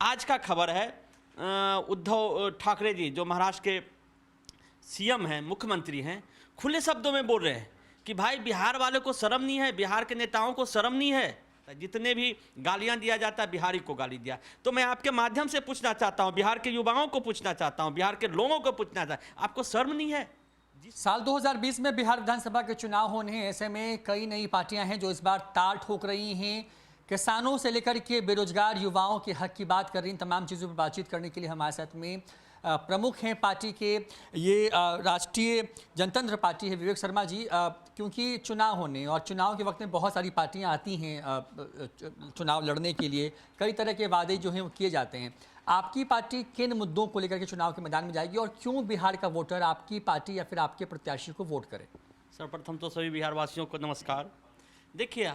आज का खबर है उद्धव ठाकरे जी जो महाराष्ट्र के सीएम हैं, मुख्यमंत्री हैं, खुले शब्दों में बोल रहे हैं कि भाई बिहार वाले को शर्म नहीं है, बिहार के नेताओं को शर्म नहीं है। जितने भी गालियां दिया जाता है बिहारी को गाली दिया। तो मैं आपके माध्यम से पूछना चाहता हूं, बिहार के युवाओं को पूछना चाहता हूं, बिहार के लोगों को पूछना चाहता हूं, आपको शर्म नहीं है? साल 2020 में बिहार विधानसभा के चुनाव होने हैं। ऐसे में कई नई पार्टियां हैं जो इस बार ताल ठोक रही हैं। किसानों से लेकर के बेरोजगार युवाओं के हक की बात कर रही हैं। तमाम चीज़ों पर बातचीत करने के लिए हमारे साथ में प्रमुख हैं पार्टी के, ये राष्ट्रीय जनतंत्र पार्टी है, विवेक शर्मा जी। क्योंकि चुनाव होने और चुनाव के वक्त में बहुत सारी पार्टियां आती हैं चुनाव लड़ने के लिए, कई तरह के वादे जो हैं वो किए जाते हैं। आपकी पार्टी किन मुद्दों को लेकर के चुनाव के मैदान में जाएगी और क्यों बिहार का वोटर आपकी पार्टी या फिर आपके प्रत्याशी को वोट करे? सर्वप्रथम तो सभी बिहार वासियों को नमस्कार। देखिए,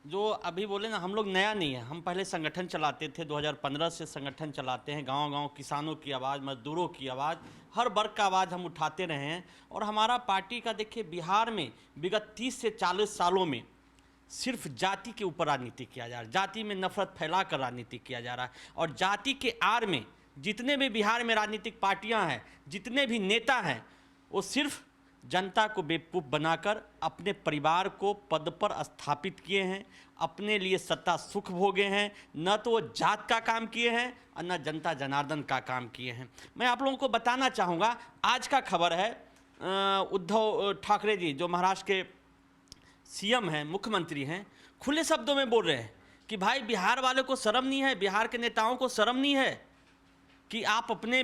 जो अभी बोले ना, हम लोग नया नहीं है, हम पहले संगठन चलाते थे, 2015 से संगठन चलाते हैं। गांव-गांव किसानों की आवाज़, मजदूरों की आवाज़, हर वर्ग का आवाज़ हम उठाते रहे हैं। और हमारा पार्टी का देखिए, बिहार में विगत 30 से 40 सालों में सिर्फ जाति के ऊपर राजनीति किया जा रहा है, जाति में नफरत फैलाकर राजनीति किया जा रहा है। और जाति के आड़ में जितने भी बिहार में राजनीतिक पार्टियां हैं, जितने भी नेता हैं, वो सिर्फ जनता को बेवकूफ़ बनाकर अपने परिवार को पद पर स्थापित किए हैं, अपने लिए सत्ता सुख भोगे हैं। न तो वो जात का काम किए हैं और न जनता जनार्दन का काम किए हैं। मैं आप लोगों को बताना चाहूँगा, आज का खबर है उद्धव ठाकरे जी जो महाराष्ट्र के सीएम हैं, मुख्यमंत्री हैं, खुले शब्दों में बोल रहे हैं कि भाई बिहार वाले को शर्म नहीं है, बिहार के नेताओं को शर्म नहीं है कि आप अपने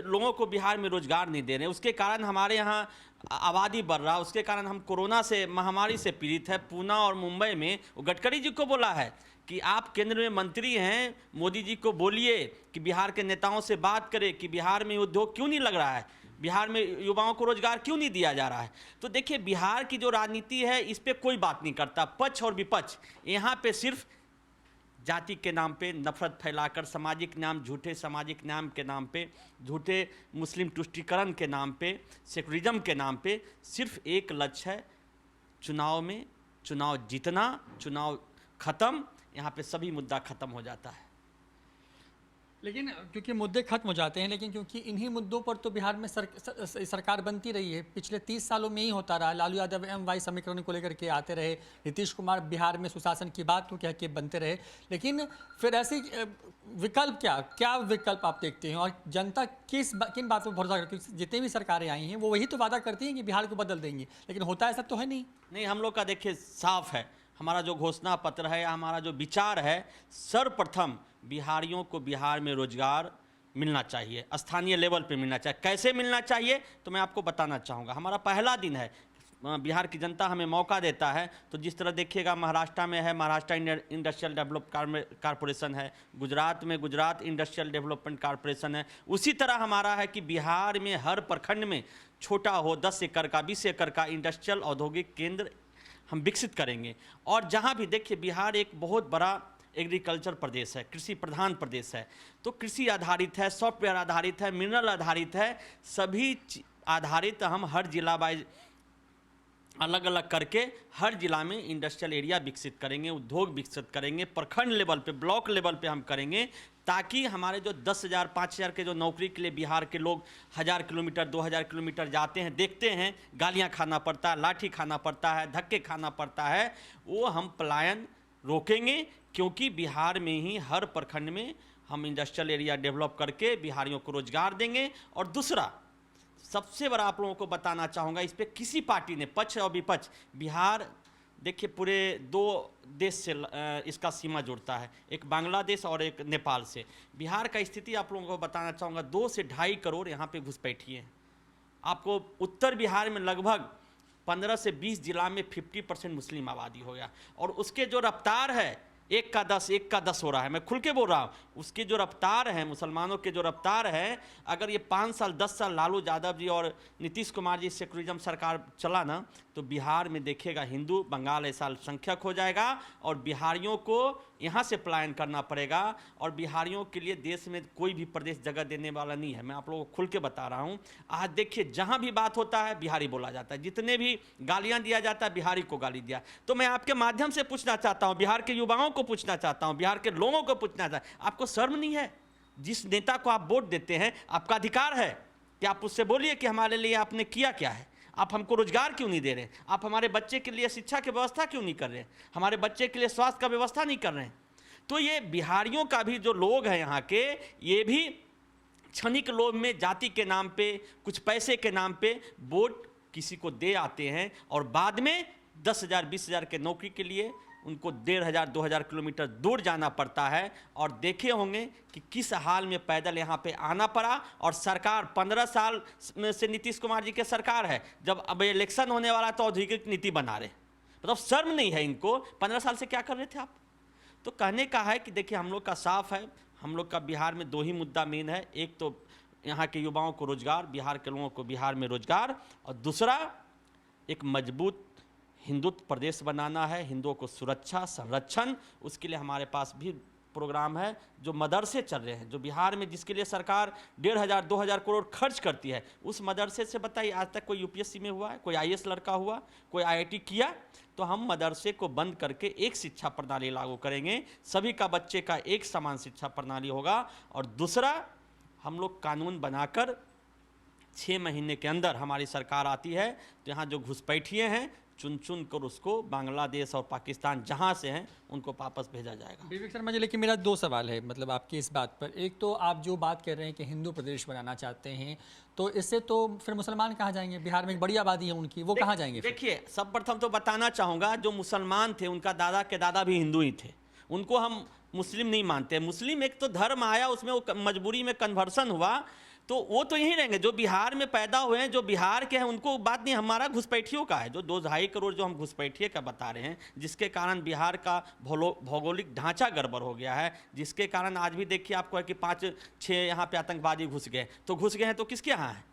लोगों को बिहार में रोजगार नहीं दे रहे हैं। उसके कारण हमारे यहाँ आबादी बढ़ रहा है, उसके कारण हम कोरोना से, महामारी से पीड़ित है। पूना और मुंबई में गडकरी जी को बोला है कि आप केंद्र में मंत्री हैं, मोदी जी को बोलिए कि बिहार के नेताओं से बात करें कि बिहार में उद्योग क्यों नहीं लग रहा है, बिहार में युवाओं को रोजगार क्यों नहीं दिया जा रहा है। तो देखिए, बिहार की जो राजनीति है इस पर कोई बात नहीं करता, पक्ष और विपक्ष। यहाँ पे सिर्फ जाति के नाम पे नफरत फैलाकर, सामाजिक नाम, झूठे सामाजिक नाम के नाम पे, झूठे मुस्लिम तुष्टीकरण के नाम पे, सेकुलरिज्म के नाम पे सिर्फ एक लक्ष्य है, चुनाव में चुनाव जीतना, चुनाव खत्म, यहाँ पे सभी मुद्दा खत्म हो जाता है। लेकिन क्योंकि मुद्दे खत्म हो जाते हैं, लेकिन क्योंकि इन्हीं मुद्दों पर तो बिहार में सरकार बनती रही है। पिछले 30 सालों में ही होता रहा। लालू यादव MY समीकरण को लेकर के आते रहे, नीतीश कुमार बिहार में सुशासन की बात को कह के बनते रहे। लेकिन फिर ऐसे विकल्प क्या विकल्प आप देखते हैं और जनता किन बातों पर भरोसा करती है? जितनी भी सरकारें आई हैं वो वही तो वादा करती हैं कि बिहार को बदल देंगी, लेकिन होता ऐसा तो है नहीं। हम लोग का देखिए साफ है, हमारा जो घोषणा पत्र है, हमारा जो विचार है, सर्वप्रथम बिहारियों को बिहार में रोजगार मिलना चाहिए, स्थानीय लेवल पे मिलना चाहिए। कैसे मिलना चाहिए तो मैं आपको बताना चाहूँगा। हमारा पहला दिन है, बिहार की जनता हमें मौका देता है, तो जिस तरह देखिएगा महाराष्ट्र में है, महाराष्ट्र इंडस्ट्रियल डेवलपमेंट कॉरपोरेशन है, गुजरात में गुजरात इंडस्ट्रियल डेवलपमेंट कॉरपोरेशन है, उसी तरह हमारा है कि बिहार में हर प्रखंड में छोटा हो 10 एकड़ का, 20 एकड़ का इंडस्ट्रियल औद्योगिक केंद्र हम विकसित करेंगे। और जहाँ भी देखिए, बिहार एक बहुत बड़ा एग्रीकल्चर प्रदेश है, कृषि प्रधान प्रदेश है, तो कृषि आधारित है, सॉफ्टवेयर आधारित है, मिनरल आधारित है, सभी आधारित हम हर जिला वाइज अलग अलग करके हर जिला में इंडस्ट्रियल एरिया विकसित करेंगे, उद्योग विकसित करेंगे, प्रखंड लेवल पे, ब्लॉक लेवल पे हम करेंगे, ताकि हमारे जो 10,000 5,000 के जो नौकरी के लिए बिहार के लोग 1000 किलोमीटर 2000 किलोमीटर जाते हैं, देखते हैं गालियां खाना पड़ता है, लाठी खाना पड़ता है, धक्के खाना पड़ता है, वो हम पलायन रोकेंगे। क्योंकि बिहार में ही हर प्रखंड में हम इंडस्ट्रियल एरिया डेवलप करके बिहारियों को रोजगार देंगे। और दूसरा सबसे बड़ा आप लोगों को बताना चाहूँगा, इस पर किसी पार्टी ने, पक्ष और विपक्ष, बिहार देखिए पूरे 2 देश से इसका सीमा जुड़ता है, एक बांग्लादेश और एक नेपाल से। बिहार का स्थिति आप लोगों को बताना चाहूँगा, 2 से 2.5 करोड़ यहाँ पे घुसपैठी हैं। आपको उत्तर बिहार में लगभग 15 से 20 जिला में 50% मुस्लिम आबादी हो गया। और उसके जो रफ्तार है, 1 का 10 हो रहा है, मैं खुल के बोल रहा हूँ। उसकी जो रफ्तार है, मुसलमानों के जो रफ्तार है, अगर ये 5 साल 10 साल लालू यादव जी और नीतीश कुमार जी सेकुलरिज्म सरकार चला ना, तो बिहार में देखिएगा हिंदू बंगाल ऐसा संख्यक हो जाएगा और बिहारियों को यहाँ से पलायन करना पड़ेगा। और बिहारियों के लिए देश में कोई भी प्रदेश जगह देने वाला नहीं है, मैं आप लोगों को खुल के बता रहा हूँ। आज देखिए, जहाँ भी बात होता है बिहारी बोला जाता है, जितने भी गालियाँ दिया जाता है बिहारी को गाली दिया। तो मैं आपके माध्यम से पूछना चाहता हूँ, बिहार के युवाओं को पूछना चाहता हूँ, बिहार के लोगों को पूछना चाहता हूँ, आपको शर्म नहीं है? जिस नेता को आप वोट देते हैं, आपका अधिकार है कि आप उससे बोलिए कि हमारे लिए आपने किया क्या है, आप हमको रोजगार क्यों नहीं दे रहे हैं, आप हमारे बच्चे के लिए शिक्षा की व्यवस्था क्यों नहीं कर रहे हैं, हमारे बच्चे के लिए स्वास्थ्य का व्यवस्था नहीं कर रहे हैं। तो ये बिहारियों का भी जो लोग हैं यहाँ के, ये भी क्षणिक लोभ में जाति के नाम पे, कुछ पैसे के नाम पे वोट किसी को दे आते हैं और बाद में 10,000 20,000 के नौकरी के लिए उनको 1,500 2,000 किलोमीटर दूर जाना पड़ता है। और देखे होंगे कि किस हाल में पैदल यहाँ पे आना पड़ा। और सरकार 15 साल से नीतीश कुमार जी के सरकार है, जब अब इलेक्शन होने वाला तो औद्योगिक नीति बना रहे, मतलब शर्म नहीं है इनको? 15 साल से क्या कर रहे थे आप? तो कहने का है कि देखिए, हम लोग का साफ है, हम लोग का बिहार में 2 ही मुद्दा मेन है। एक तो यहाँ के युवाओं को रोजगार, बिहार के लोगों को बिहार में रोजगार, और दूसरा एक मजबूत हिंदुत्व प्रदेश बनाना है, हिंदुओं को सुरक्षा संरक्षण। उसके लिए हमारे पास भी प्रोग्राम है, जो मदरसे चल रहे हैं, जो बिहार में जिसके लिए सरकार 1,500 2,000 करोड़ खर्च करती है, उस मदरसे से बताइए आज तक कोई यूपीएससी में हुआ है, कोई आईएएस लड़का हुआ, कोई आईआईटी किया? तो हम मदरसे को बंद करके एक शिक्षा प्रणाली लागू करेंगे, सभी का बच्चे का एक समान शिक्षा प्रणाली होगा। और दूसरा, हम लोग कानून बनाकर 6 महीने के अंदर हमारी सरकार आती है तो यहाँ जो घुसपैठिए हैं, चुन चुन कर उसको बांग्लादेश और पाकिस्तान जहाँ से हैं उनको वापस भेजा जाएगा। विवेक शर्मा जी, लेकिन मेरा 2 सवाल है मतलब आपकी इस बात पर। एक तो आप जो बात कर रहे हैं कि हिंदू प्रदेश बनाना चाहते हैं, तो इससे तो फिर मुसलमान कहाँ जाएंगे? बिहार में एक बड़ी आबादी है उनकी, वो कहाँ जाएंगे? देखिए, सब प्रथम तो बताना चाहूँगा, जो मुसलमान थे उनका दादा के दादा भी हिंदू ही थे, उनको हम मुस्लिम नहीं मानते। मुस्लिम एक तो धर्म आया, उसमें वो मजबूरी में कन्वर्सन हुआ, तो वो तो यहीं रहेंगे। जो बिहार में पैदा हुए हैं, जो बिहार के हैं, उनको बात नहीं। हमारा घुसपैठियों का है, जो 2-2.5 करोड़ जो हम घुसपैठिए का बता रहे हैं, जिसके कारण बिहार का भौगोलिक ढांचा गड़बड़ हो गया है, जिसके कारण आज भी देखिए आपको है कि 5-6 यहाँ पे आतंकवादी घुस गए। तो घुस गए हैं तो किसके यहाँ है?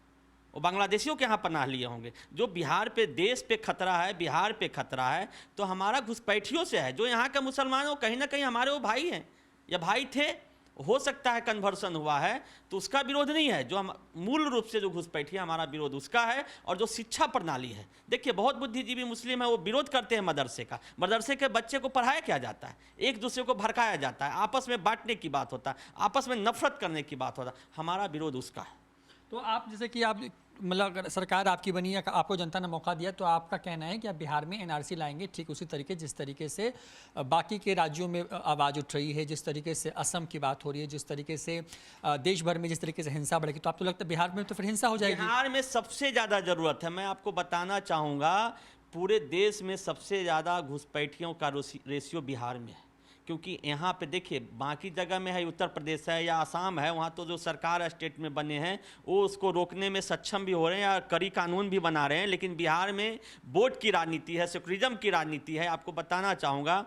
वो बांग्लादेशियों के यहाँ पनाह लिए होंगे। जो बिहार पे, देश पे खतरा है, बिहार पे खतरा है, तो हमारा घुसपैठियों से है। जो यहाँ के मुसलमान हो, कहीं ना कहीं हमारे वो भाई हैं या भाई थे, हो सकता है कन्वर्सन हुआ है, तो उसका विरोध नहीं है। जो हम मूल रूप से जो घुसपैठिए, हमारा विरोध उसका है। और जो शिक्षा प्रणाली है, देखिए बहुत बुद्धिजीवी मुस्लिम है, वो विरोध करते हैं मदरसे का। मदरसे के बच्चे को पढ़ाया क्या जाता है? एक दूसरे को भड़काया जाता है, आपस में बांटने की बात होता है, आपस में नफरत करने की बात होता है। हमारा विरोध उसका है। तो आप जैसे कि आप मतलब अगर सरकार आपकी बनी है, आपको जनता ने मौका दिया, तो आपका कहना है कि आप बिहार में एनआरसी लाएंगे ठीक उसी तरीके जिस तरीके से बाकी के राज्यों में आवाज़ उठ रही है, जिस तरीके से असम की बात हो रही है, जिस तरीके से देश भर में जिस तरीके से हिंसा बढ़ेगी, तो आपको लगता है बिहार में तो फिर हिंसा हो जाएगी? बिहार में सबसे ज़्यादा ज़रूरत है। मैं आपको बताना चाहूँगा, पूरे देश में सबसे ज़्यादा घुसपैठियों का रेशियो बिहार में है। क्योंकि यहाँ पे देखिए, बाकी जगह में है, उत्तर प्रदेश है या आसाम है, वहाँ तो जो सरकार स्टेट में बने हैं वो उसको रोकने में सक्षम भी हो रहे हैं या कड़ी कानून भी बना रहे हैं। लेकिन बिहार में वोट की राजनीति है, सेकुलरिज्म की राजनीति है। आपको बताना चाहूँगा,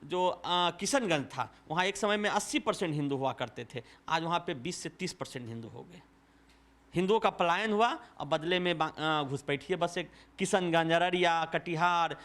जो किशनगंज था, वहाँ एक समय में 80% हिंदू हुआ करते थे, आज वहाँ पे 20 से 30% हिंदू हो गए। हिंदुओं का पलायन हुआ और बदले में घुसपैठिए बस एक किशनगंज, अररिया, कटिहार,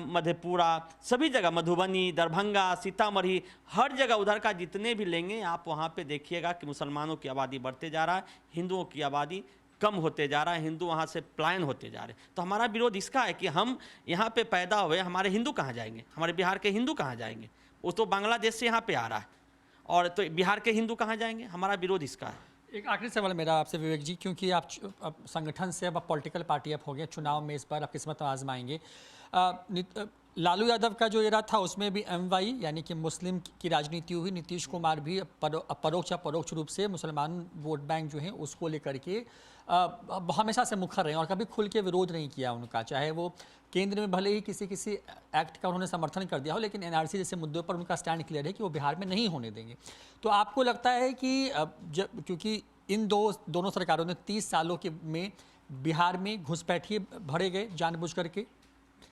मधेपुरा, सभी जगह, मधुबनी, दरभंगा, सीतामढ़ी, हर जगह उधर का जितने भी लेंगे आप, वहाँ पे देखिएगा कि मुसलमानों की आबादी बढ़ते जा रहा है, हिंदुओं की आबादी कम होते जा रहा है, हिंदू वहाँ से पलायन होते जा रहे हैं। तो हमारा विरोध इसका है कि हम यहाँ पे पैदा हुए, हमारे हिंदू कहाँ जाएंगे? हमारे बिहार के हिंदू कहाँ जाएंगे? वो तो बांग्लादेश से यहाँ पे आ रहा है, और तो बिहार के हिंदू कहाँ जाएंगे? हमारा विरोध इसका है। एक आखिरी सवाल मेरा आपसे विवेक जी, क्योंकि आप अब संगठन से अब पॉलिटिकल पार्टी अब हो गए, चुनाव में इस बार आप किस्मत आजमाएंगे। लालू यादव का जो एरा था उसमें भी एमवाई यानी कि मुस्लिम की राजनीति हुई। नीतीश कुमार भी परोक्ष या परोक्ष रूप से मुसलमान वोट बैंक जो हैं उसको लेकर के हमेशा से मुखर रहे हैं और कभी खुल के विरोध नहीं किया उनका। चाहे वो केंद्र में भले ही किसी एक्ट का उन्होंने समर्थन कर दिया हो, लेकिन एनआरसी जैसे मुद्दों पर उनका स्टैंड क्लियर है कि वो बिहार में नहीं होने देंगे। तो आपको लगता है कि क्योंकि इन दोनों सरकारों ने 30 सालों के में बिहार में घुसपैठिए भरे गए जानबूझ करके?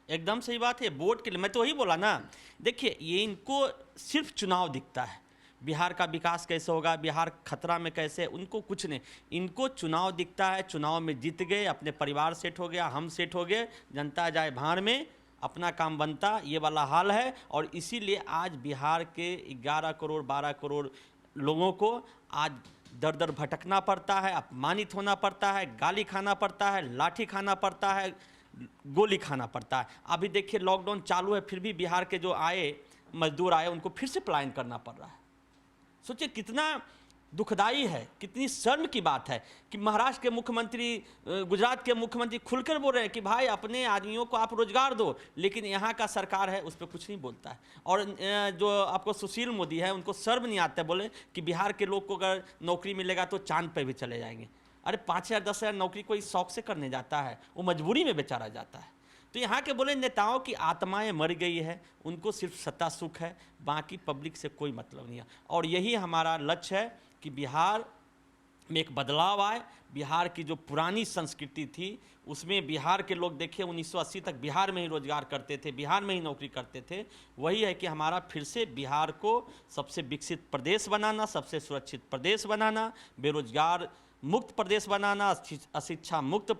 एकदम सही बात है। वोट के लिए मैं तो वही बोला ना, देखिए ये इनको सिर्फ चुनाव दिखता है, बिहार का विकास कैसे होगा, बिहार खतरा में कैसे, उनको कुछ नहीं, इनको चुनाव दिखता है। चुनाव में जीत गए, अपने परिवार सेट हो गया, हम सेट हो गए, जनता जाए भाड़ में, अपना काम बनता, ये वाला हाल है। और इसीलिए आज बिहार के 11 करोड़ 12 करोड़ लोगों को आज दर दर भटकना पड़ता है, अपमानित होना पड़ता है, गाली खाना पड़ता है, लाठी खाना पड़ता है, गोली खाना पड़ता है। अभी देखिए लॉकडाउन चालू है, फिर भी बिहार के जो आए मजदूर आए उनको फिर से पलायन करना पड़ रहा है। सोचिए कितना दुखदाई है, कितनी शर्म की बात है कि महाराष्ट्र के मुख्यमंत्री, गुजरात के मुख्यमंत्री खुलकर बोल रहे हैं कि भाई अपने आदमियों को आप रोजगार दो, लेकिन यहाँ का सरकार है उस पर कुछ नहीं बोलता है। और जो आपको सुशील मोदी है उनको शर्म नहीं आता है, बोले कि बिहार के लोग को अगर नौकरी मिलेगा तो चांद पे भी चले जाएंगे। अरे 5,000 10,000 नौकरी कोई शौक से करने जाता है, वो मजबूरी में बेचारा जाता है। तो यहाँ के बोले नेताओं की आत्माएं मर गई है, उनको सिर्फ सत्ता सुख है, बाकी पब्लिक से कोई मतलब नहीं है। और यही हमारा लक्ष्य है कि बिहार में एक बदलाव आए। बिहार की जो पुरानी संस्कृति थी उसमें बिहार के लोग देखिए 1980 तक बिहार में ही रोजगार करते थे, बिहार में ही नौकरी करते थे। वही है कि हमारा फिर से बिहार को सबसे विकसित प्रदेश बनाना, सबसे सुरक्षित प्रदेश बनाना, बेरोजगार मुक्त प्रदेश बनाना, अशिक्षा मुक्त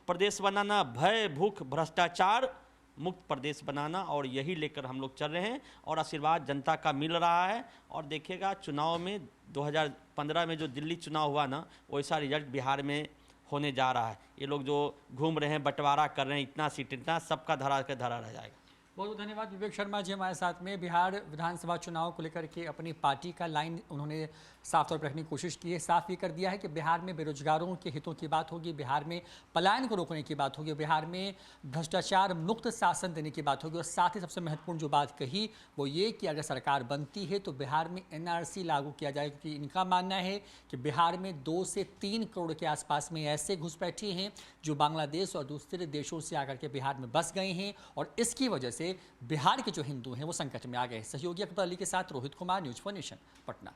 प्रदेश बनाना, भय भूख भ्रष्टाचार मुक्त प्रदेश बनाना, और यही लेकर हम लोग चल रहे हैं। और आशीर्वाद जनता का मिल रहा है। और देखिएगा चुनाव में 2015 में जो दिल्ली चुनाव हुआ ना, वैसा रिजल्ट बिहार में होने जा रहा है। ये लोग जो घूम रहे हैं, बंटवारा कर रहे हैं, इतना सीट इतना, सबका धरा के धरा रह जाएगा। बहुत बहुत धन्यवाद विवेक शर्मा जी हमारे साथ में। बिहार विधानसभा चुनाव को लेकर के अपनी पार्टी का लाइन उन्होंने साफ तौर पर रखने की कोशिश की है। साफ ये कर दिया है कि बिहार में बेरोजगारों के हितों की बात होगी, बिहार में पलायन को रोकने की बात होगी, बिहार में भ्रष्टाचार मुक्त शासन देने की बात होगी। और साथ ही सबसे महत्वपूर्ण जो बात कही वो ये कि अगर सरकार बनती है तो बिहार में NRC लागू किया जाए, क्योंकि इनका मानना है कि बिहार में 2 से 3 करोड़ के आसपास में ऐसे घुसपैठिए हैं जो बांग्लादेश और दूसरे देशों से आकर के बिहार में बस गए हैं, और इसकी वजह से बिहार के जो हिंदू हैं वो संकट में आ गए। सहयोगी अकबर अली के साथ रोहित कुमार, न्यूज़ 4 नेशन, पटना।